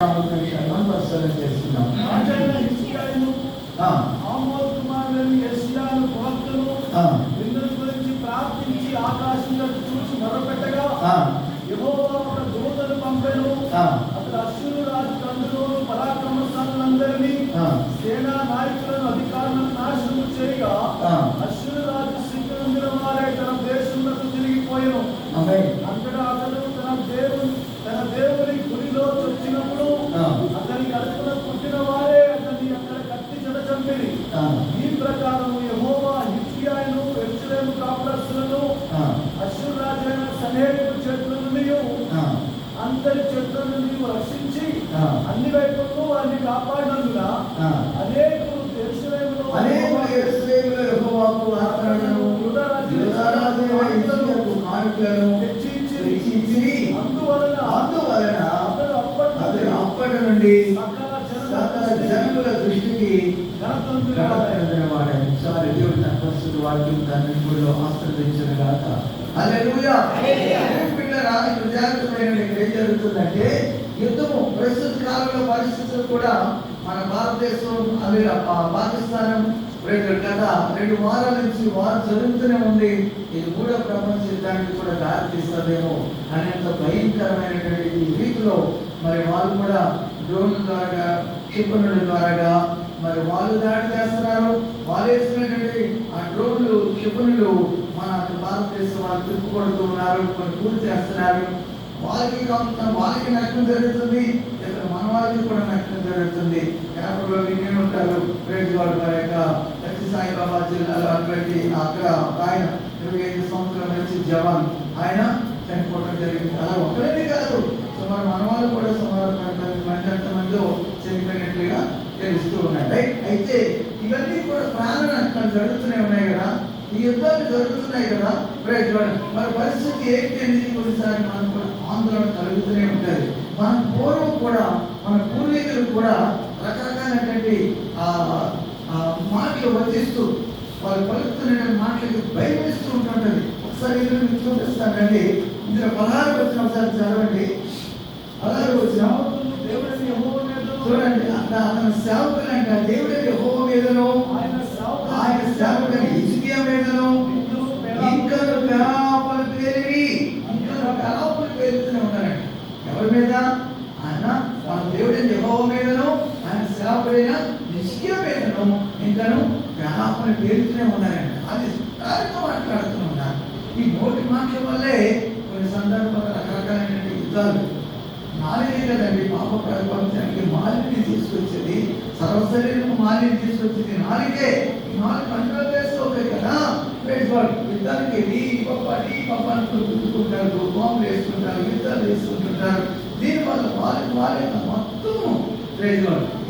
పరిశీలన చేస్తున్నాం. ఆమోద్ కుమారుని యెషయాను ప్రవక్తను ఇంద్రుని గురించి ప్రార్థించి ఆకాశంలో చూసి మొరపెట్టగా యెహోవా ఒక దూతను పంపెను. అతడు అశ్షూరు రాజు తండ్రులను పరాక్రమశాలులందరినీ సేనా నాయకులను అధికారులను నాశనం చేయగా అశ్షూరు రాజు సిగ్గునందిన వారే తన దేశంలోకి తిరిగిపోయెను. అంతటా అతడు తన దేవుని గుడిలో చొచ్చినప్పుడు అతని కడుపున పుట్టిన వారే అతన్ని అక్కడ కత్తి చెడ చంపిరి. ఈ ప్రకారం యెహోవా హిజ్కియాను యెరూషలేము కాపురస్తులను అశ్షూరు రాజైన సన్హెరీబు చేతుల నుండి అందరి చేతుల నుండి రక్షించి అన్ని వైపులను వారిని కాపాడినందున అనేకులు యెరూషలేములో యెహోవాకు ఆరాధనను యూదా రాజు హెచ్చించి అందువలన అతడు అప్పటి నుండి సకల జనముల దృష్టికి ఘనతొందినవాడని. సారీ, దేవుడు తన పరిశుద్ధ వాక్యం దాన్ని కూడా ఆశీర్వదించిన గాక. హల్లెలూయా. పిల్లరా, ఇప్పుడు జాగ్రత్తమైన ఏం జరుగుతుందంటే యుద్ధము ప్రస్తుత కాలంలో పరిస్థితులు కూడా మన భారతదేశం అది పాకిస్తాన్ గత 2 వారాల నుంచి వారు జరుగుతూనే ఉంది. ఇది కూడా ప్రపంచ యుద్ధానికి కూడా దారితీస్తుందేమో అనేంత భయంకరమైనటువంటి రీతిలో మరి వాళ్ళు కూడా డ్రోన్ల ద్వారా క్షిపణుల ద్వారా మరి వాళ్ళు దాడి చేస్తున్నారు. వాళ్ళు వేసినటువంటి ఆ డ్రోన్లు క్షిపణులు మన భారతదేశం వాళ్ళు తిప్పుకొడుతూ ఉన్నారు, కొన్ని పూర్తి చేస్తున్నారు. వాళ్ళకి నష్టం జరుగుతుంది, ఇక్కడ మన వాళ్ళకి కూడా నష్టం జరుగుతుంది. కేరళలో వినే ఉంటారు ప్రేజ్వాడు వారి యొక్క సత్య సాయిబాబా జిల్లాలో అటువంటి అక్కడ ఆయన 25 సంవత్సరాల నుంచి జవాన్ ఆయన చనిపోవడం జరిగింది. అలా ఒకరే కాదు, సుమారు మన వాళ్ళు కూడా సుమారు 20 మంది చనిపోయినట్లుగా తెలుస్తూ ఉన్నాయి. రైట్. అయితే ఇవన్నీ కూడా ప్రాణ నష్టాలు జరుగుతూనే ఉన్నాయి కదా, ఈ యుద్ధాలు జరుగుతున్నాయి కదా. ప్రేజ్వాడు మరి పరిస్థితి ఏంటి అనేది కొన్నిసారి మనం కూడా ఆందోళన కలుగుతూనే ఉంటుంది. మన పూర్వం కూడా మన పూర్వీకులు కూడా రకరకాలైనటువంటి మాటలు వర్తిస్తూ వాళ్ళు పలుకుతున్న మాటలకి భయం వేస్తూ ఉంటుంటుంది. ఒకసారి ఇది మీకు చూపిస్తానండి. ఇందులో 16 వచ్చిన ఒకసారి చదవండి. 16 వచ్చిన చూడండి. అతని సేవకులు అంట దేవుడి యెహోవా మీదను ఆయన సేవకుని హిజ్కియా మీదను ఇంకా కలాపలు పేరుతూనే ఉన్నారంట. ఎవరి మీద? ఆయన మన దేవుడి యెహోవా మీదను ఆయన సేవకుడైన హిజ్కియా మీదను ఇంకను కలాపలు పేరుతూనే ఉన్నారంట. అది మాట్లాడుతూ ఉన్నారు. ఈ నోటి మాటల వల్లే కొన్ని సందర్భాలు రకరకాలైన యుద్ధాలు. నాలుగే కదండి పాప ప్రపంచానికి మాలిని తీసుకొచ్చేది, సర్వశరీరం మాలిని తీసుకొచ్చేది నాలుగే. ఈ 4 కంట్రోల్ చేసుకోవాలి కదా. యుద్ధానికి నీ పాప గుర్తుకుంటారు, బాంబులు వేసుకుంటారు, యుద్ధాలు వేసుకుంటుంటారు. దీనివల్ల వాళ్ళ మొత్తం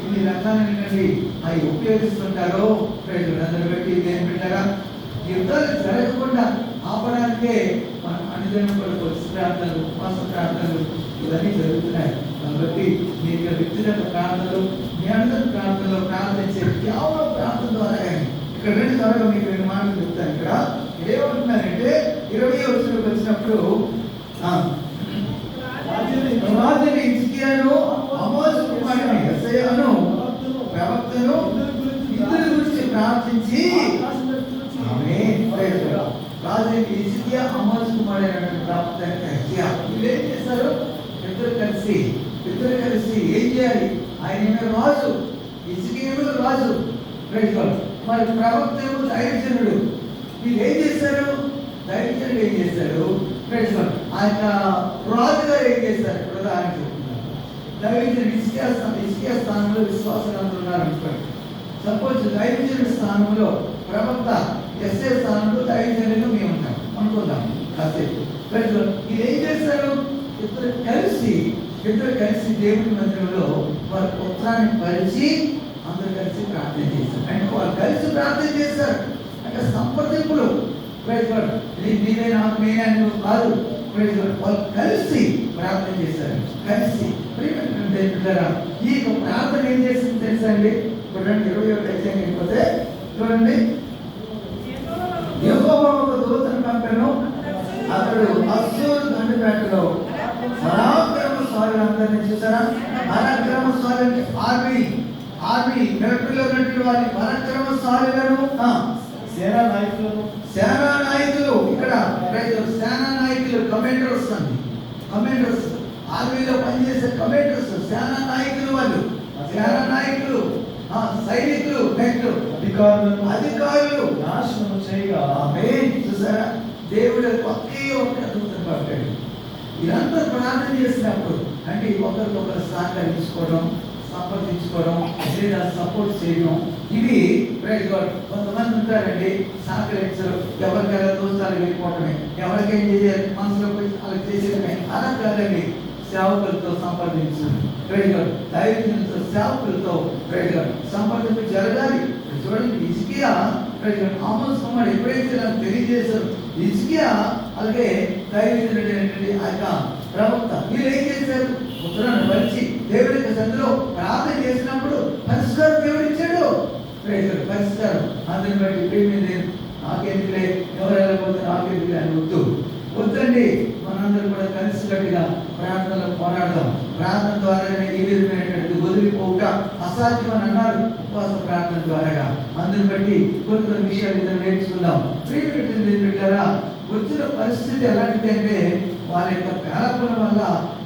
ఇన్ని రకాలైనటువంటి అవి ఉపయోగిస్తుంటారో అందరూ పెట్టి దేని పెట్టారా యుద్ధాలు జరగకుండా ఆపడానికే మన అన్నిజనులకు వచ్చి ప్రార్థనలు, ఉపవాస ప్రార్థనలు ఇవన్నీ జరుగుతున్నాయి. కాబట్టి మీ యొక్క వ్యక్తిగత ప్రార్థనలు, మీ అందరి ప్రార్థనలో ప్రార్థించే కేవలం ప్రార్థన ద్వారా కానీ ఇక్కడ 2 త్వరగా మీకు 2 మాటలు చెప్తాను. ఇక్కడ ఏమంటున్నారంటే 20వ వచనంలోకి వచ్చినప్పుడు రాజుని హిజ్కియాను ఆమోజు కుమారుని యెషయాను ప్రవక్తను ఇద్దరి గురించి ప్రార్థించి రాజుని హిజ్కియా ఆమోజు కుమారుడైన ప్రవక్త యెషయా వీళ్ళు ఏం చేశారు? ఇద్దరు కలిసి ఏం చేయాలి? ఆయన రాజు, హిజ్కియాను రాజు, మరి ప్రవక్త ఏమో దైవజనుడు. వీళ్ళు ఏం చేశారు? దైవజనుడు ఏం చేశారు? ఆయన రాజుగారు ఏం చేశారు? ఇప్పుడు ఆయన చెప్తున్నారు. దైవజనుడు హిజ్కియా స్థానంలో విశ్వాసం ఉన్నారు అనుకోండి. సపోజ్ దైవజనుడి స్థానంలో ప్రవక్త యెషయా స్థానంలో దైవజనుడిగా మేము ఉంటాం అనుకుందాం కాసేపు. ఇది ఏం చేశారు? ఇద్దరు కలిసి దేవుడి మందిరంలో వారి పుత్రాన్ని పరిచి అందరూ కలిసి ప్రార్థన చేశారు. అంటే వాళ్ళు కలిసి ప్రార్థన చేశారు. అంటే సంప్రదింపులు. నీవే నాకు నేనే అని కాదు. వాళ్ళు కలిసి ప్రార్థన చేశారు. కలిసి ఈ ప్రార్థన ఏం చేసింది తెలుసా అండి? చూడండి 21 అధ్యాయం అయిపోతే చూడండి. యెహోవా ఒక దూతను పంపెను. అతడు అశ్షూరు దండుపేటలో పరాక్రమ పరాక్రమశాలులందరినీ చూసారా? పరాక్రమశాలు ఆర్మీ మిలిటరీలో ఉన్నటువంటి వారి పరాక్రమశాలులను, సేనా నాయకులను, సేనా నాయకులు, ఇక్కడ సేనా నాయకులు కమాండర్స్ అండి, కమాండర్స్ ఆర్మీలో పనిచేసే కమాండర్స్ సేనా నాయకులు, వాళ్ళు సేనా నాయకులు, సైనికులు, అధికారులు నాశనం చేయగా. చూసారా? దేవుడు ఒకే ఒక్క దూతను పంపాడు. ఇదంతా ప్రార్థన చేసినప్పుడు అంటే ఒకరికొకరు సహకరించుకోవడం, సంప్రదించుకోవడం, లేదా సపోర్ట్ చేయడం, ఇవి కొంతమంది ఉంటారండి సహకరించరు, ఎవరికైనా దోస్తాలు వెళ్ళిపోవటమే, ఎవరికేం చేయాలి మనసులో పోయి అలా చేసేయడమే. అలా కాదండి, సేవకులతో సంప్రదించాలి, దైవజనులతో సేవకులతో సంప్రదింపు జరగాలి. చూడండి, హిజ్కియా ఆమోస్ కుమారుడు ఎప్పుడైతే నాకు తెలియజేశారు, హిజ్కియా అలాగే దైవజనుడైనటువంటి ఆ యొక్క ప్రవక్త వీళ్ళు ఏం చేశారు? ఉత్తరాన్ని వచ్చి దేవుడి యొక్క సన్నిధిలో ప్రార్థన చేసినప్పుడు పరిష్కారం దేవుడు ఇచ్చాడు. పరిష్కారం అందరిని బట్టి ప్రేమి నాకెందుకులే, ఎవరు వెళ్ళకపోతే నాకెందుకులే అని వద్దండి. మనందరూ కూడా కలిసికట్టుగా ప్రార్థనలో పోరాడదాం. ప్రార్థన ద్వారానే ఈ విధమైనటువంటి వదిలిపోవుట అసాధ్యం అని అన్నారు ఉపవాస ప్రార్థన ద్వారా. అందుని బట్టి కొన్ని విషయాలు ఇద్దరు నేర్చుకుందాం. ప్రియమిత్రులారా, వచ్చిన పరిస్థితి ఎలాంటిది అంటే వాళ్ళ యొక్క పేలపల వల్ల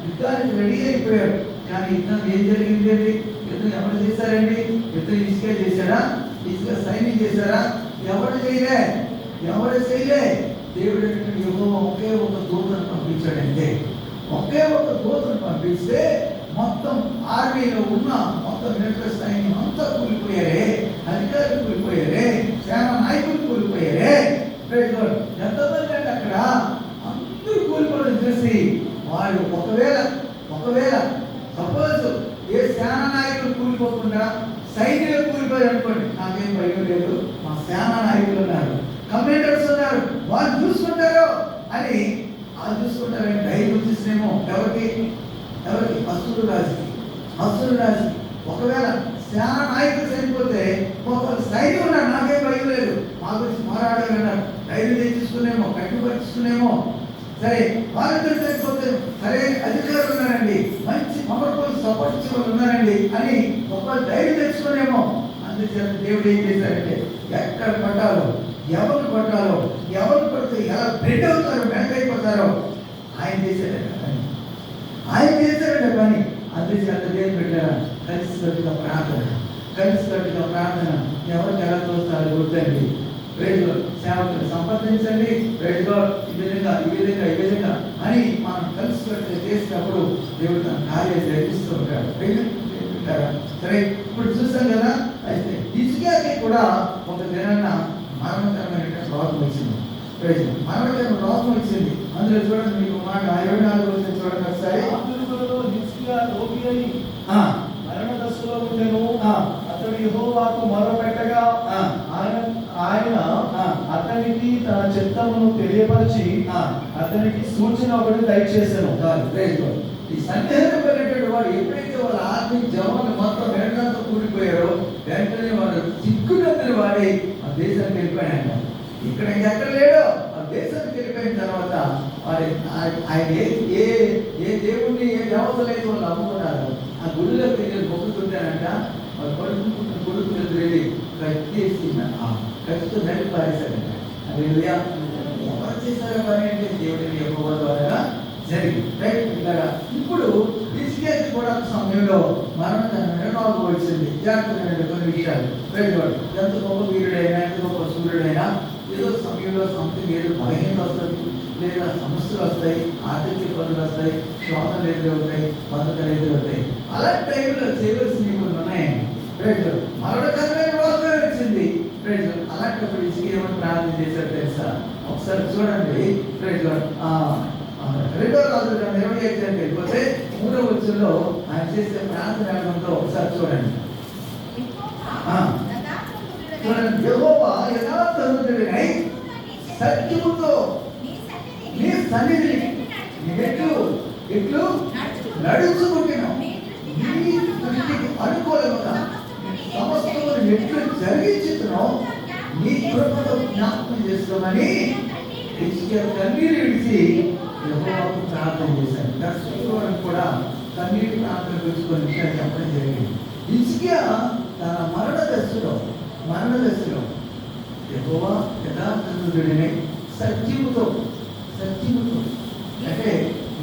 యుద్ధానికి రెడీ అయిపోయారు. కానీ యుద్ధం ఏం జరిగింది అండి? యుద్ధం ఎవరు చేశారండి? యుద్ధం ఇసుక చేశారా? ఇసుక సైన్యం చేశారా? ఎవరు చేయలే. దేవుడు యెహోవా ఒకే ఒక దూతను పంపించాడంటే, ఒకే ఒక దూతను పంపిస్తే మొత్తం ఆర్మీలో ఉన్న మొత్తం మిలిటరీ సైన్యం అంతా కూలిపోయారే, అధికారులు కూలిపోయారే, సేనా నాయకులు కూలిపోయారే. ఎంతమంది అంటే అక్కడ అందరూ కూలిపోవడం చూసి వాళ్ళు ఒకవేళ సపోజ్ ఏ సేనా నాయకులు కూలిపోకుండా సైన్యులు కూలిపోయారు అనుకోండి, నాకేం భయం లేదు, మా సేనా నాయకులు ఉన్నారు, కమాండర్స్ ఉన్నారు, వాళ్ళు చూసుకుంటారు అని చూసుకుంటారని ధైర్యం వచ్చేసినేమో ఎవరికి అసురు రాజుకి. ఒకవేళ సేనా నాయకులు చనిపోతే ఒక సైన్యం ఉన్నారు, నాకేం భయం లేదు, మా గురించి పోరాడాలన్నారు, ధైర్యం తెచ్చుకునేమో, కట్టుబడుచుకునేమో. సరే వాళ్ళిద్దరు చనిపోతే సరే అధికారులు ఉన్నారండి, మంచి మమర్పులు సపోర్ట్ ఇచ్చే వాళ్ళు ఉన్నారండి అని ఒక ధైర్యం తెచ్చుకునేమో. అందుచేత దేవుడు ఏం చేశారంటే ఎక్కడ కొట్టాలో, ఎవరు కొడితే ఎలా బ్రెడ్ అవుతారో, బ్యాంక్ అయిపోతారో ఆయన చేశారంట పని. అందుచేత దేవుడు పెట్టారా కలిసికట్టుగా ప్రార్థన ఎవరికి ఎలా తోస్తారో గుర్తండి. సేవకులు సంపాదించండి. ఈ విధంగా అని మనం కలిసికట్టుగా చేసినప్పుడు దేవుడు తన కార్యాలు జరిగిస్తూ ఉంటాడు. సరే, ఇప్పుడు చూసాం కదా. అయితే హిజ్కియాకి కూడా ఒక దినాన్న మరణకరమైన రోగం వచ్చింది. మరణకరమైన రోగం వచ్చింది. అందులో చూడండి, మీకు మాట 24 రోజులు చూడండి ఒకసారి. హిజ్కియా రోగి అయి మరణ దశలో ఉండెను. అతడు యెహోవాకు మొరపెట్టగా ఆయన అతనికి తన చిత్తమును తెలియపరిచి అతనికి సూచన ఒకటి దయచేశాను. ఈ సందేహపడినటువంటి వాడు ఎప్పుడైతే వాళ్ళ ఆర్మీ జవాన్లు మొత్తం వెంటనే కూలిపోయారో వెంటనే వాడు చిక్కునందుని వాడి ఆ దేశానికి వెళ్ళిపోయాడంట. ఇక్కడ ఎక్కడ లేడో ఆ దేశానికి వెళ్ళిపోయిన తర్వాత వాడు ఆయన ఏ దేవుణ్ణి ఏ దేవతలు అయితే వాళ్ళు నమ్ముకున్నారు ఆ గుడిలోకి వెళ్ళి మొక్కుతుంటారంట. వాళ్ళు కొడుకు వెళ్ళి కత్తితో నడి పారేశారంట. అది ఎవరు చేశారో పని అంటే దేవుడిని యెహోవా ద్వారా జరిగింది. ఇప్పుడు హిజ్కియాకి కూడా సమయంలో మరణకరమైన రోగం వచ్చింది. జాగ్రత్తమైన కొన్ని విషయాలు ఎంత గొప్ప వీరుడైనా, ఎంత గొప్ప సూర్యుడైనా ఏదో సమయంలో సంథింగ్ ఏదో భయం వస్తుంది, లేదా సమస్యలు వస్తాయి, ఆర్థిక ఇబ్బందులు వస్తాయి, శోధనలు ఎదురవుతాయి, బతకలు ఎదురవుతాయి. అలాంటి టైంలో చేయవలసినవి కొన్ని ఉన్నాయండి. మరణకరమైన రోగం వచ్చింది. అలాంటప్పుడు హిజ్కియా ఏమని ప్రార్థన చేశారు తెలుసా? ఒకసారి చూడండి. 2వ రాజుల గ్రంథం 25 వెళ్ళిపోతే 3వ వచనంలో ఆయన చేసే ప్రార్థనతో ఒకసారి చూడండి. యెహోవా యథార్థవంతుడై సత్యముతో నీ సన్నిధిని ఎట్లు నడుచుకుంటున్నావు, నీ దృష్టికి అనుకూలంగా సమస్తమును ఎట్లు జరిగించుతున్నావు, నీ కృపతో జ్ఞాపకం చేసుకోమని హిజ్కియా కన్నీరు విడిచి యెహోవాకు ప్రార్థన చేశాడు. దర్శకుడు కూడా కన్నీటి ప్రార్థన గురించి కొన్ని విషయాలు చెప్పడం జరిగింది. హిజ్కియా తన మరణ దశలో యెహోవా యథార్థుడిని సత్యముతో అంటే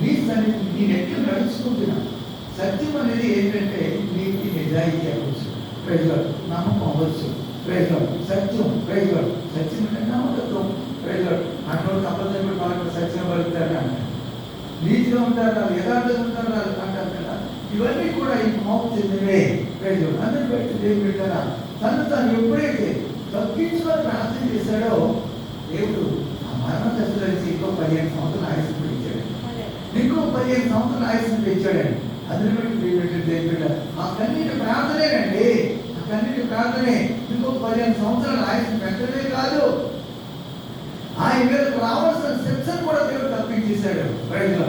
నీ సన్నిధి నేను ఎట్లు నడుచుకుంటున్నా. సత్యం అనేది ఏంటంటే నీతి నిజాయితీ అవ్వచ్చు, ప్రైజ్లాడ్ నమ్మకం అవ్వచ్చు, ప్రైజ్లాడ్ సత్యం, ప్రైజ్లాడ్ సత్యం అంటే నమ్మకత్వం, ప్రైజ్లాడ్ అటువంటి అబద్ధం కూడా వాళ్ళకి సత్యం పలుకుతారు అంటారు, నీతిగా ఉంటారు వాళ్ళు, యథార్థంగా ఉంటారు వాళ్ళు అంటారు కదా. ఇవన్నీ కూడా ఈ మోపు చెందినవే. ప్రైజ్లాడ్ అందరి బట్టి దేవుడు పెట్టారా తను ఎప్పుడైతే తప్పించుకొని ప్రార్థన చేశాడో దేవుడు ఆ మరణ దశలో నుంచి ఇంకో 15 సంవత్సరాలు ఆయుష్ను పెంచాడు, ఇంకో 15 సంవత్సరాలు ఆయుష్ను పెంచాడండి. అందుని బట్టి దేవుడు ఆ కన్నీటి ప్రార్థనేనండి, ఆ కన్నీటి ప్రార్థనే ఇంకో 15 సంవత్సరాలు ఆయుష్ను పెంచడమే కాదు, ఆయన మీదకు రావాల్సిన శిక్షను కూడా దేవుడు తప్పించేశాడు. దేవుడు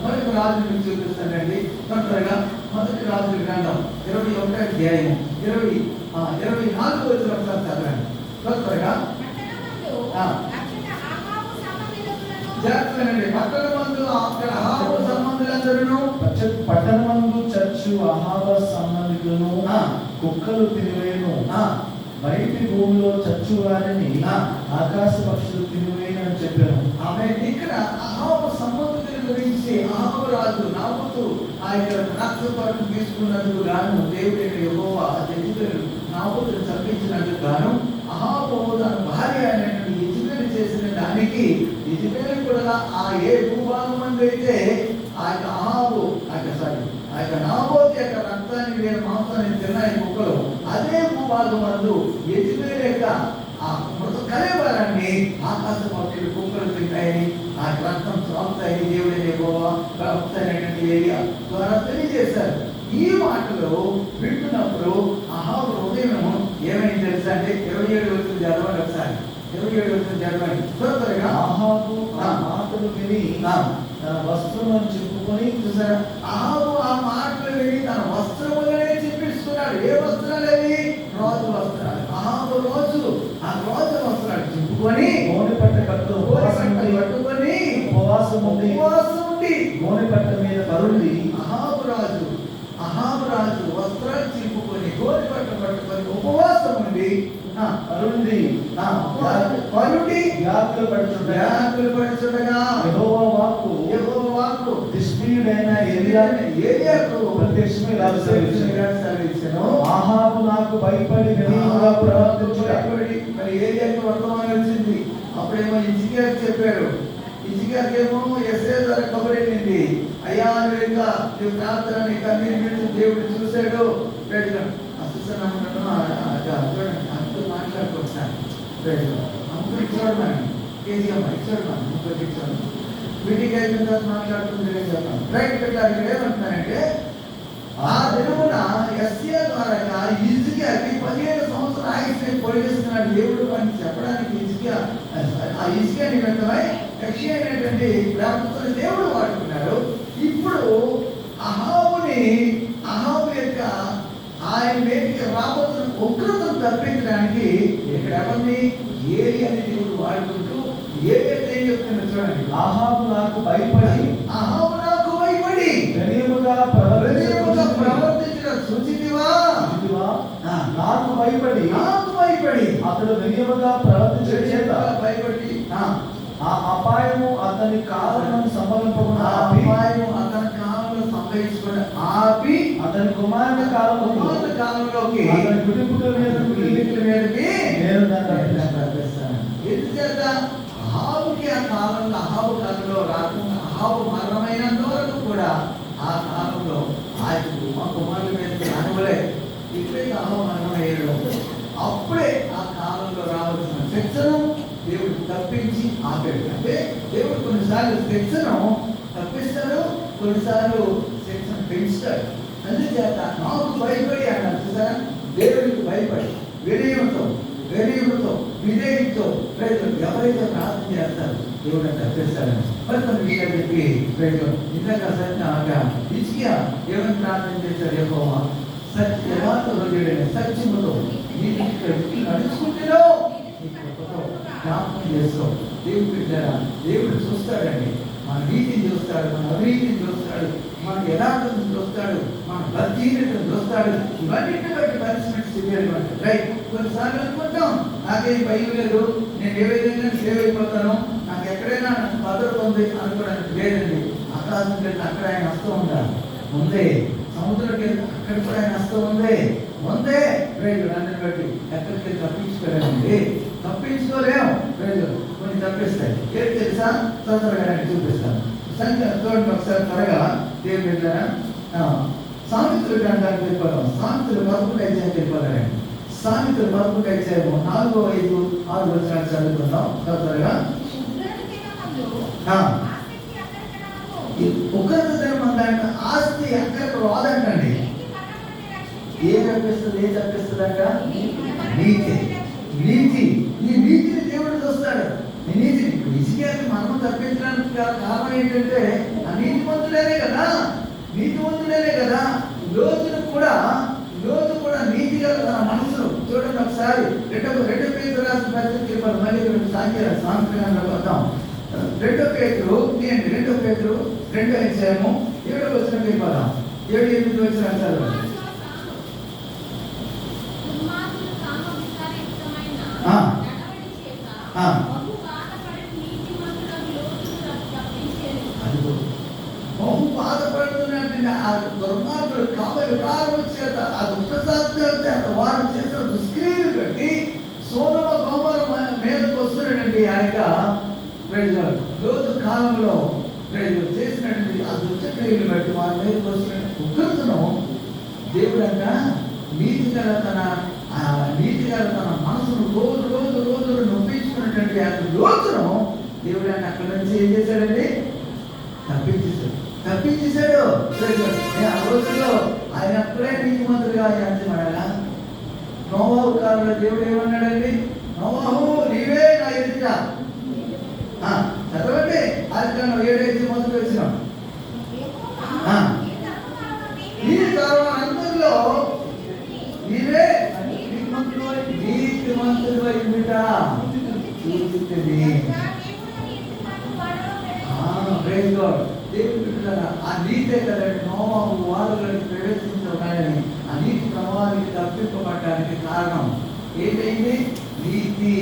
మనకు రాజు మీకు చూపిస్తానండి త్వరగా. మొదటి రాజుల గ్రంథం 21వ అధ్యాయం 24వ వచనం చదవండి త్వరగా. జాగ్రత్తనండి. పట్టణమందు అక్కడ అహాబు సంబంధులందరూ పట్టణమందు చచ్చు అహాబ సంబంధికులను కుక్కలు తినివేను, బయటి భూమిలో చచ్చు వారిని ఆకాశ పక్షులు తినివేను అని చెప్పాను. ఆమె ఇక్కడ అహాబు సంబంధుల గురించి అహాబు రాజు నాబోతు ఆయన ద్రాక్షపాటు తీసుకున్నందుకు గాను దేవుడు యెహోవా నాబోతును చంపించినందుకు గాను అహాబు తన భార్య అయినటువంటి యెజెబెలు చేసిన దానికి యెజెబెలు కూడా ఆ ఏ భూభాగం మంది అయితే ఆ యొక్క అహాబు ఆ యొక్క నాబోతు యొక్క రక్తాన్ని వేరే మాంసాన్ని తిన్నాయి కుక్కలు, అదే భూభాగం మందు యెజెబెలు యొక్క ఆ మృత కళేబరాన్ని ఆకాశ పక్షులు కుక్కలు తింటాయని, ఆ రక్తం సాగుతాయని దేవుడు యెహోవా ప్రవక్త అయినటువంటి ఏలియా ద్వారా తెలియజేశారు. ఈ మాటలు వింటున్నప్పుడు అహాబు హృదయం ఏమైంది తెలుసా అంటే 27 వచనం చదవండి ఒకసారి. 27 వచనం చదవండి త్వరగా. అహాబు ఆ మాటలు విని తన వస్త్రములను చింపుకొని, చూసారా, అహాబు ఆ మాటలు విని తన వస్త్రములనే చింపించుకున్నాడు. ఏ వస్త్రాలు అవి? రాజు వస్త్రాలు. అహాబు రాజు ఆ రాజు వస్త్రాలు చింపుకొని గోనె పట్ట పట్టుకొని ఉపవాసం ఉండి గోనె పట్ట మీద పరుండి అహాబు రాజు వస్త్రాలు చింపుకొని గోనె పట్ట పట్టుకొని ఉపవాసం ఉండి వ్యాకులు పడుచుండగా యెహోవా వాక్కు తిష్బీయుడైన ఏలియాకు ప్రత్యక్షమై ఇలాగ సెలవిచ్చెను. అహాబు నాకు భయపడి వినయముగా ప్రవర్తించుటకు. మరి ఏలియాకు వర్తమానం వచ్చింది. అప్పుడేమో హిజ్కియాకు చెప్పారు. హిజ్కియాకేమో యెషయా ద్వారా కబురు వెళ్ళింది. అయ్యా ఇంకా నీ ప్రార్థన నీ కన్నీరు విడిచి దేవుడు చూశాడు. మాట్లాడుకుంటున్నాను వీటికి అయిన తర్వాత మాట్లాడుతుంది రైట్ పెట్టాలి. ఏమంటున్నానంటే ఆ దినమున యెషయా ద్వారా హిజ్కియాకి 15 సంవత్సరాలు ఆయుష్ని పొడిగిస్తున్నాడు దేవుడు అని చెప్పడానికి హిజ్కియా నిమిత్తమై యెషయా అనేటువంటి ప్రవక్తను దేవుడు వాడుకున్నాడు. ఇప్పుడు అహాబు యొక్క ఆయన మీదకి రాబోతున్న ఉగ్రతను తప్పించడానికి ఇక్కడ ఎవరిని ఏలియాని దేవుడు వాడుకుంటూ ఏం చెప్తున్నారు చూడండి. అహాబు నాకు భయపడి వినయముగా ప్రవర్తించిన సూచితివా? నాకు భయపడి అతడు వినయముగా ప్రవర్తించే చేత భయపడి ఆ అపాయము అతని కారణం సంభవింపకుండా ఆపి అతని కుమారుని కాలంలోకి అతని కుటుంబ మీదకి నేను ప్రవేశిస్తాను. ఎందుచేత అహాబుకి ఆ కాలంలో రాకుండా అహాబు మరణమైనంత వరకు కూడా ఆ కాలంలో ఆయన మా కుమారుల మీదకి రానివ్వలే. ఇప్పుడైతే అహాబు మరణమయ్యాడు. అప్పుడే ఆ కాలంలో రావాల్సిన శిక్షను దేవుడు తప్పించి ఆపాడు. అంటే దేవుడు కొన్నిసార్లు శిక్షను తప్పిస్తాడు, కొన్నిసార్లు శిక్షను పెంచుతాడు. అందుచేత నాకు భయపడి అన్నాడు చూసారా, దేవుడికి భయపడి వినయంతో విధేయంతో ప్రజలు ఎవరైతే ప్రార్థన చేస్తారు దేవుడు తప్పిస్తాడని మరి కొన్ని విషయాలు చెప్పి ప్రజలు ఇంతగా హిజ్కియా ఏమని ప్రార్థన చేశారు? యెహోవా యథార్థ హృదయుడైన సత్యముతో నడుచుకుంటేనో జ్ఞాపకం చేసుకో. దేవుడు చూస్తాడండి. మన నీతిని చూస్తాడు, మన అవినీతిని చూస్తాడు, మన యథార్థతను చూస్తాడు, మన భక్తిహీనతను చూస్తాడు. ఇవన్నింటిని బట్టి పనిష్మెంట్ సివియర్గా ఉంటుంది. రైట్, కొన్నిసార్లు అనుకుంటాం నాకేం భయం లేదు, నేను ఏ విధంగా సేవ్ అయిపోతాను, నాకు ఎక్కడైనా నాకు భద్రత ఉంది అనుకోవడానికి లేదండి. ఆకాశం కింద అక్కడ ఆయన వస్తూ ఉంటాడు, ముందే సముద్రం కింద అక్కడ కూడా ఆయన వస్తూ ముందే రైతు అందరిని బట్టి ఎక్కడికి తప్పించుకోలేమండి, తప్పించుకోలేము. రైతు కొన్ని తప్పిస్తాయి. ఏంటి తెలుసా? తొందరగా నేను చూపిస్తాను. సంఖ్య చూడండి ఒకసారి త్వరగా దేవుని వెళ్ళారా. సామెతల గ్రంథానికి వెళ్ళిపోదాం. సామెతలు 11 అధ్యాయం వెళ్ళిపోతారండి. సామెతలు 11 అధ్యాయము 4, 5, 6 వచనాలు చదువుకుందాం త్వరగా. ఉగ్రత ధర్మందంట, ఆస్తి అక్కడికి రాదంటండి. ఏం తప్పిస్తుంది? ఏం తప్పిస్తుందంట? నీతి. నీతి. ఈ నీతిని దేవుడు చూస్తాడు. ఈ నీతిని ఇసుకేకి మనం తప్పించడానికి కారణం ఏంటంటే ఆ నీతిమంతులేనే కదా, నీతిమంతులేనే కదా. లోతు కూడా నీతి గల తన మనసును చూడండి ఒకసారి. 2 పేతురు రాసిన పత్రిక మళ్ళీ సాంఖ్యంలో వద్దాం. 2 పేతురు 2 అధ్యాయము 7వ వచనం వెళ్ళిపోదాం. 7, 8 వచనాలు చదవండి. బహు బాధపడుతున్నటువంటి ఆ దుర్మార్గుడు కామవికారము చేత, ఆ దుష్టశాస్త్రాల చేత వారు చేసిన దుష్క్రియలు బట్టి సోదమ గోమర మీదకు వస్తున్నటువంటి ఆయన లోతు కాలంలో చేసినటువంటి ఆ దుష్టక్రియలు బట్టి వారి మీదకు వస్తున్నటువంటి ఉగ్రతను దేవుడంట నీతి గల తన మనసును రోజు నొప్పించుకున్నటువంటి ఆ లోతును దేవుడు ఆయన అక్కడి నుంచి ఏం చేశాడండి? తప్పించేశాడు. ఆ రోజుల్లో ఆయన అప్పుడే నీతిమంతుడిగా అంచమడగా. నోవాహు కాలంలో దేవుడు ఏమన్నాడండి? నోవాహు నీవే నా ఎదుట. చదవండి ఆదికాండం 7 మొదటి వచ్చినాం. ఈ తరువారందరిలో నీవే నీతిమంతుడు అయిందిట చూస్తుంది. దేవుడు ఆ నీతే కదండి నోవాహు వారులోకి ప్రవేశించడం కానీ ఆ నీతి ప్రమాదానికి తప్పింపబడడానికి కారణం ఏంటైంది? నీతి.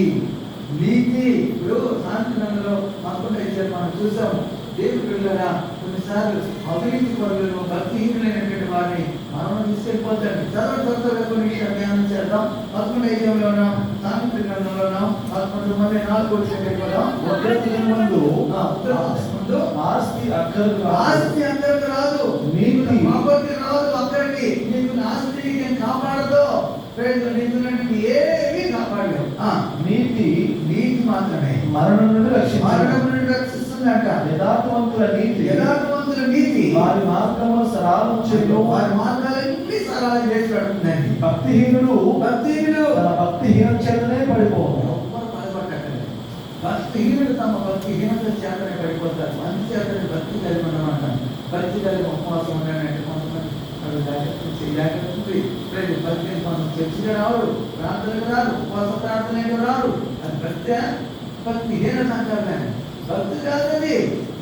ఇప్పుడు శాంతినంలో 11 అధ్యాయం మనం చూసాము. దేవుడు పిల్లరా కొన్నిసార్లు అవినీతి పరులను, భక్తిహీనులైనటువంటి వారిని మనం తీసుకెళ్ళిపోతాడు. చదవగా కొన్ని విషయాలు ధ్యానం చేద్దాం. 11 అధ్యాయంలోనూ సామెతల గ్రంథంలోనూ 11 మళ్ళీ 4 వచ్చి వెళ్ళిపోదాం. ఆస్తి అక్కడికి రాదు, నీకు ప్రాపర్టీ రాదు, అక్కడికి నీకు ఆస్తి నేను కాపాడదు. నీకు ఏమీ కాపాడలేవు. నీతి మాత్రమే మరణం నుండి రక్షిస్తుందంట. యథార్థవంతుల నీతి వారి మార్గమును సరళం చేయు, వారి మార్గాలన్నీ సరళం చేసి పెడుతుందండి. భక్తిహీనుడు తన భక్తిహీన చేతనే పడిపోవు. భక్తిహీనుడు తమ భక్తిహీనత చేతనే పడిపోతారు. మంచి చేతని భక్తి కలిగి ఉండమంటారు. భక్తి కలిగి ఉపవాసం ఉండాలంటే కొంతమంది భక్తి మనం చర్చిగా రారు, ప్రార్థనకు రారు, ఉపవాస ప్రార్థనకు రారు. అది భక్తిహీనత అంటారు. కానీ భక్తి కాదని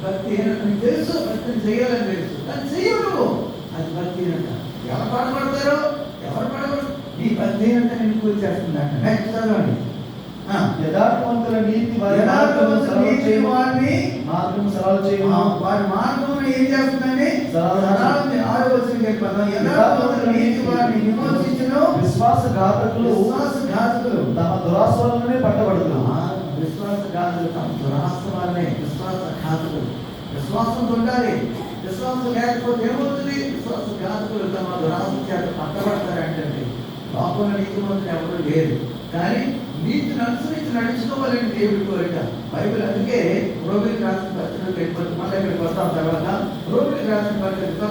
భక్తిహీనత నీకు తెలుసు, భక్తిని చేయాలని తెలుసు కానీ చెయ్యవు. అది భక్తిహీనత. ఎవరు పడబడతారో నీ భక్తిహీనత నేను పూర్తి చేస్తుందంట. నెక్స్ట్ చదవండి. యథార్థవంతుల నీతి వారి మార్గం సరళ చేయు, వారి మార్గం ఏం చేస్తుందండి? 6వ వచనం చెప్పాను. యథార్థవంతుల నీతి వారిని విమోచించును, విశ్వాసఘాతకులు తమ దురాశ వల్లనే పట్టబడుతున్నారు. విశ్వాసఘాతులు తమ దురాశ వల్లనే. విశ్వాసంతో ఉండాలి. విశ్వాసం లేకపోతే ఏమవుతుంది? విశ్వాసఘాతకులు తమ దురాశ చేత పట్టబడతారంటే లోపల నీతిమంతులు ఎవరు లేరు. కానీ నీతిని అనుసరించి నడుచుకోవాలని దేవుడి కోరిక. బైబిల్ అందుకే రోమిలకు రాసిన పత్రికలకు వెళ్ళిపోతాం. మళ్ళీ ఇక్కడికి వస్తాం. తర్వాత రోమిలకు రాసిన పత్రిక 3వ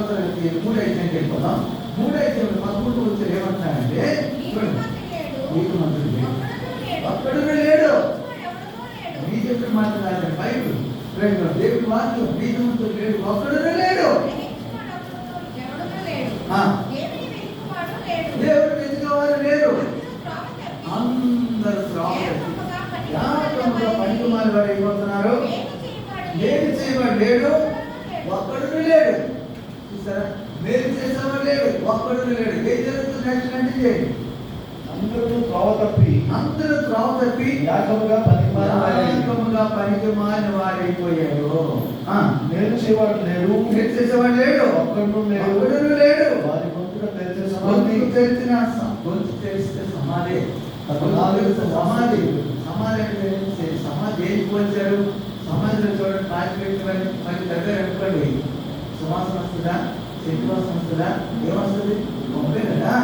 అధ్యాయానికి వెళ్ళిపోతాం. 3వ అధ్యాయం 11 వచ్చి ఏమంటున్నాడంటే నీతిమంతుడు లేడు, ఒక్కడు లేడు. నీతిమంతుడు మాట్లాడాలి బైబిల్. దేవుడి వాక్యం నీతిమంతుడు లేడు, ఒక్కడు లేడు. దేవుడు వెతుకోవారు లేరు. అందరూ పనికిమాలి వారు అయిపోతున్నారు. ఏమి చేయబడి చేసేవాడు లేడు, ఒక్కడును లేడు. చూసారా, మేలు చేసేవాడు లేడు, ఒక్కడును లేడు. ఏం జరుగుతుంది నెక్స్ట్ అంటే చేయండి. అందరూ త్రోవ తప్పి యాకముగా పనికి మాలిన వారైపోయారు. మేలు చేసేవాడు లేడు, ఒక్కడును లేడు. వారి గొంతులు తెరిచే సమాధి. గొంతు తెరిస్తే సమాధి. సమాధి ఏం పోల్చారు? సమాధిలో చూడండి, పాచి పెట్టుకొని మరి దగ్గర అనుకోండి, సువాసన వస్తుందా, చెట్టు వాసన వస్తుందా? ఏమొస్తుంది? కొంపే కదా.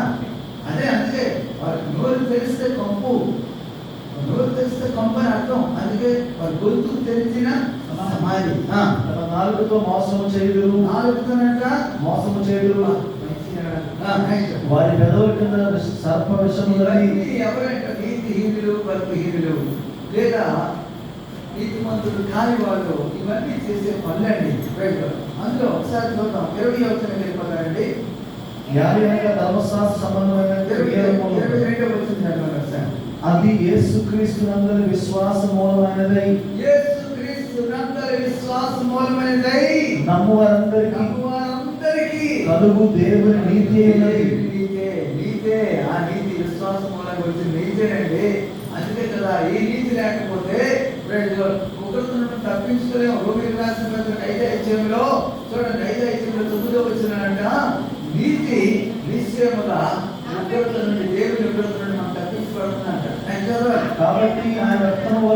అందుకే వారి నోరు తెరిస్తే కంపు, నోరు తెరిస్తే కంపు అని అర్థం. అందుకే వారి గొంతు తెరిచిన సమాధి. తన నాలుగుతో మోసము చేయుదురు, నాలుగుతోనంట మోసము చేయుదురు. వారి పెదవుల కింద సర్ప విషము. ఎవరంటే నీతిహీనులు, భక్తిహీనులు లేదా నీతిమంతులు కాని వాళ్ళు ఇవన్నీ చేసే పనులండి. అందులో ఒకసారి చూద్దాం. 20వ వచనం వెళ్ళిపోతారండి. ధర్మశాస్త్ర సంబంధమైన 22వ వచనం చదవండి ఒకసారి. అది యేసుక్రీస్తునందలి విశ్వాస మూలమైనదై, యేసుక్రీస్తునందలి విశ్వాస మూలమైనదై నమ్మువారందరికీ కలుగు దేవుని నీతి అయినది. నీతే ఆ నీతి విశ్వాస మూలంగా వచ్చిన నీతేనండి. అందుకే కదా, ఈ నీతి లేకపోతే ఒకరితో తప్పించుకోలేము. రోమిలకు రాసిన 5వ అధ్యాయంలో చూడండి, 5వ అధ్యాయంలో 9వ వచనమంట, నీతి నిశ్చయముగా ఉగ్రత నుండి, దేవుని ఉగ్రత నుండి మనం తప్పించుకోవడం. కాబట్టి ఆయన రక్తము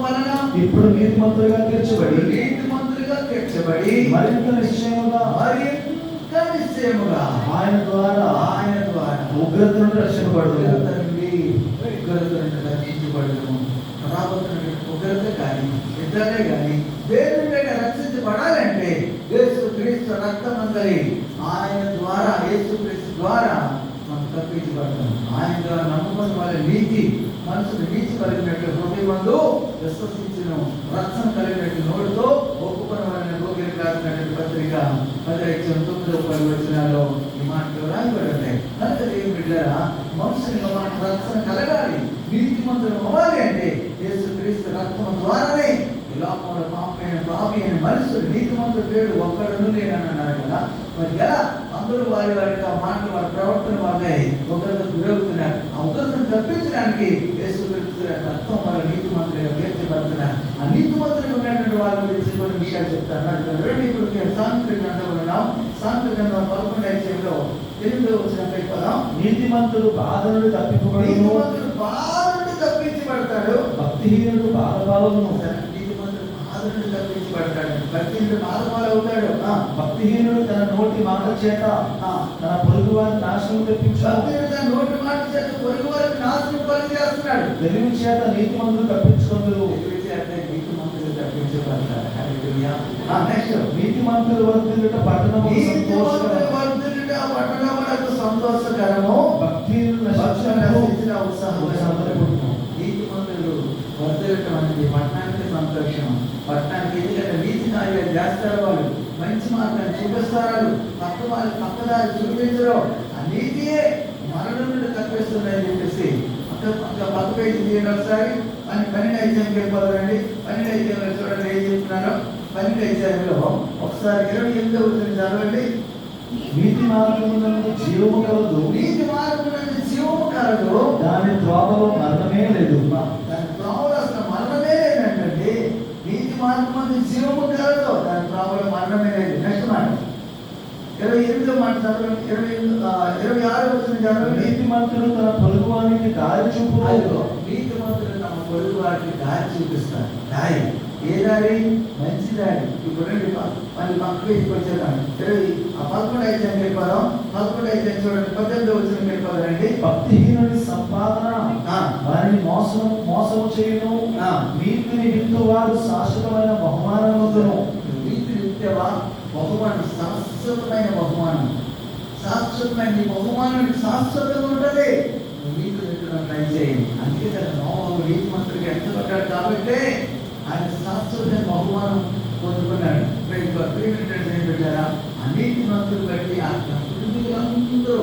వలన ఇప్పుడు నీతిమంతులుగా తీర్చబడి మరింత నిశ్చయముగా ఆయన ద్వారా ఉగ్రత నుండి రక్షించబడుతుంది. ఉగ్రత కానీ యుద్ధాలే కానీ దేవుని రక్షించబడాలంటే యేసుక్రీస్తు రక్తమందరి ఆయన ద్వారా, యేసుక్రీస్తు ద్వారా మనం తప్పించబడతాం. ఆయన ద్వారా నమ్ముకున్న వాళ్ళ నీతి, మనసుకు నీతి కలిగినట్లు హృదయమందు విశ్వసించిన రక్షణ కలిగినట్లు నోటితో ఒప్పుకున్న వాళ్ళని రోగిలకు రాసినటువంటి పత్రిక 10:9 వచనాల్లో ఈ మాటలు రాయబడ్డాయి. కనుక దేవుని బిడ్డలారా, మనుషునిగా మనకు రక్షణ కలగాలి, నీతిమంతులు అవ్వాలి అంటే యేసుక్రీస్తు రక్తం ద్వారానే. ఈ లోకంలో పాపి అయిన మనుషులు నీతిమంతుడు లేడు, ఒక్కడును లేడని అన్నారు కదా. మరి ఎలా అందరూ వారి మాటలు, వారి ప్రవర్తన వాళ్ళే ఒకరితో గురవుతున్నారు. ఆ ఉగ్రతను తప్పించడానికి యేసుక్రీస్తు రక్తం వాళ్ళ నీతిమంతులుగా తీర్చబడుతున్నారు. ఆ నీతిమంతులుగా ఉన్నటువంటి వాళ్ళ గురించి కొన్ని విషయాలు చెప్తాను. ఇప్పుడు సాంస్కృతిక గ్రంథంలో ఉన్నాం. సాంస్కృతిక గ్రంథం 11వ అధ్యాయంలో 8వ వచనంపై పదం, నీతిమంతుడు బాధ నుండి తప్పించబడతాడు, భక్తిహీనుడు బాధపాలవును. నీతిమంతుడు బాధ నుండి తప్పించబడతాడు, భక్తిహీనుడు బాధపాలవుతాడు. భక్తిహీనుడు తన నోటి మాట చేత తన పొరుగు వారిని నాశనం తెప్పించాడు. తన నోటి మాట చేత పొరుగు వారిని నాశనం పని చేస్తున్నాడు. తెలివి చేత నీతిమంతులు తప్పించుకుందరు, నీతిమంతులు తప్పించబడతారు. నీతిమంతులు వర్ధిల్లుట పట్టణము సంతోషకరము, భక్తిహీనులు నశించిన ఉత్సాహం. నీతిమంతులు వర్ధిల్లటం అనేది పట్టణానికి సంతోషం. పట్టణానికి ఎందుకంటే నీతి కార్యాలు చేస్తారు, వాళ్ళు మంచి మార్గాన్ని చూపిస్తారు, పక్కదారి చూపించరు. ఆ నీతియే మరణం నుండి తప్పిస్తుందని చెప్పేసి పక్క పేజీ తీయండి ఒకసారి. 12వ అధ్యాయంకి వెళ్ళిపోతారండి. 12వ అధ్యాయంలో చూడండి ఏం చెప్తున్నారో. 12వ అధ్యాయంలో ఒకసారి 28వ వచనం చదవండి. నీతి మార్గమునందు జీవము కలదు, నీతి మార్గమునందు జీవము కలదు, దాని త్రోవలో మరణమే లేదు. దాని త్రోవలో అసలు మరణమే లేదండి. నీతి మార్గమునందు జీవము కలదు, దాని త్రోవలో మరణమే లేదు. నెక్స్ట్ మాట 28వ మాట చదవండి. 26వ వచనం చదవండి. నీతిమంతుడు తన పొరుగు వారికి దారి చూపుతాడు. నీతిమంతుడు తమ పొరుగు వారికి దారి చూపిస్తారు. దారి ఏ దారి? మంచి దారి. ఇప్పుడు మళ్ళీ పక్కకి వచ్చేదాన్ని 11వ అధ్యాయం వెళ్ళిపోదాం. 11వ అధ్యాయం చూడండి, 18వ వచనం వెళ్ళిపోదారండి. భక్తిహీనుడి సంపాదన వారిని మోసము చేయును, నీతిని విత్తువారు శాశ్వతమైన బహుమానమును. నీతిని విత్తేవా బహుమానం, శాశ్వతమైన బహుమానం. శాశ్వతమైన నీ బహుమానానికి శాశ్వతంగా ఉంటుంది. నీతి విత్తడం ట్రై చేయండి. అందుకే కదా నోవాహు నీతిమంతుడిగా ఎంచబడ్డాడు కాబట్టి ఆయన శాశ్వతమైన బహుమానం పొందుకున్నాడు. పెట్టారా ఆ నీతిమంతులు బట్టి ఆ కుటుంబీకులందరూ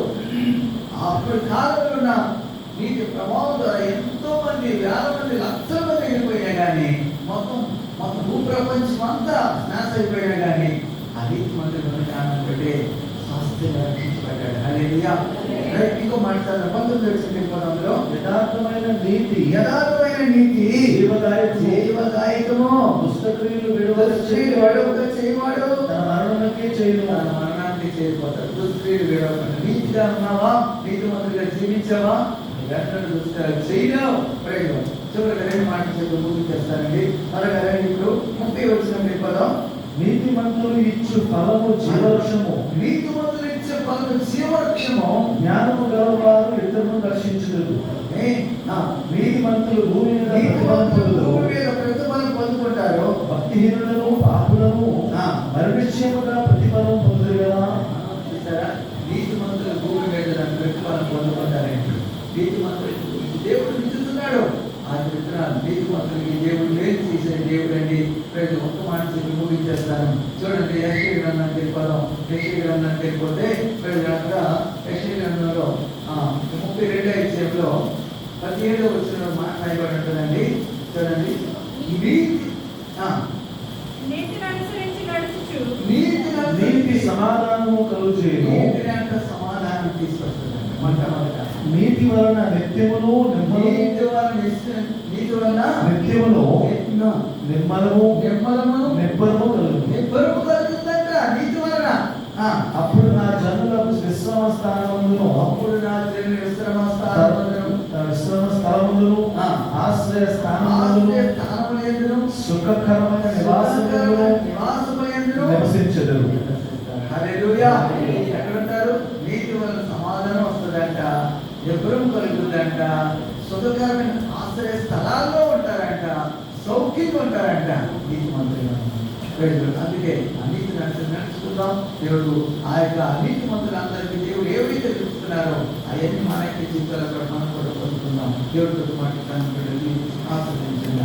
అప్పటి కాలంలో ఉన్న నీటి ప్రభావం ద్వారా ఎంతో మంది, వేల మంది, లక్షల మంది వెళ్ళిపోయినా కానీ మొత్తం మొత్తం భూప్రపంచం అంతా నాశ అయిపోయినా కానీ ఆ నీతి మంత్రులను కారణం పెట్టి స్వాస్థ్యంగా రక్షించబడ్డాడు. హల్లెలూయా. రైట్, ఇంకో మాట్లాడారు 19వ పదంలో యథార్థమైన నీతి జీవదాయకము దుష్టక్రియలు విడవక చేయవాడు తన మరణానికి చేయను. తన మరణానికి చేరిపోతాడు. దుష్క్రియలు విడవకుండా నీతిగా ఉన్నావా, నీతి మంత్రులుగా జీవించావా, వెంటనే దుష్కాలు చేయలేవు. ప్రయోజనం చివరికి 2 మాటలు చెప్పి ముందుకు చేస్తానండి. త్వరగా రండి. ఇప్పుడు 30 వచ్చిన పదం నీతి మంత్రులు ఇచ్చు ఫలము జీవవృక్షము. నీతి మంత్రులు ఇచ్చే ఫలము జీవవృక్షము. జ్ఞానము గలవారు ఇతరులను రక్షించుదురు. నీతి మంత్రులు భూమి మీద ప్రతిఫలం పొందుకుంటారు. భక్తిహీనులను పాపులను మరణిశ్చయముగా ప్రతిఫలం పొందుతారు కదా. చూసారా, నీతి మంత్రులు భూమి మీద ప్రతిఫలం పొందుకుంటారండి. నీతి మంత్రులు దేవుడు విధిస్తున్నాడు. ఆ విత్తనాలు నీతి మంత్రులకి దేవుడు లేదు చేసే దేవుడు అండి. ప్రతి ఒక్క మాట చెప్పి ముగించేస్తాను. చూడండి, యెషయా గ్రంథానికి వెళ్ళిపోదాం. యెషయా గ్రంథానికి వెళ్ళిపోతే అక్కడ యెషయా గ్రంథంలో 32వ అధ్యాయంలో 17వ వచనంలో మాట రాయబడి ఉంటుందండి. చూడండి, నీతి సమాధానము కలుగుచేయును. నీతి అంటే సమాధానం తీసుకొస్తుందండి. మొట్టమొదట నీతి వలన నిత్యమును నిత్యమును నిర్మలము నిబ్బరము కలుగుతుందంట నీతి వలన. అప్పుడు నా జనులకు విశ్రమ స్థానములను ఆశ్రయ స్థానములను సుఖకరమైన నివాసములను నివసించెదరు. హల్లెలూయా. ఎక్కడుంటారు? నీతి వలన సమాధానం వస్తుందంట, నిబ్బరం కలుగుతుందంట, సుఖకరమైన ఆశ్రయ స్థలాల్లో ఉంటారంట, సౌఖ్యంగా ఉంటారంట నీతి మంత్రులు. అందుకే ఆ నీతి నడుచుకుందాం. దేవుడు ఆ యొక్క నీతి మంత్రులందరికీ దేవుడు ఏ విధంగా చూస్తున్నారో అవన్నీ మన యొక్క జీవితాల్లో మనం కూడా పొందుకుందాం. దేవుడితో మాట్లాడుతున్నాం. ఆశ్రయించండి.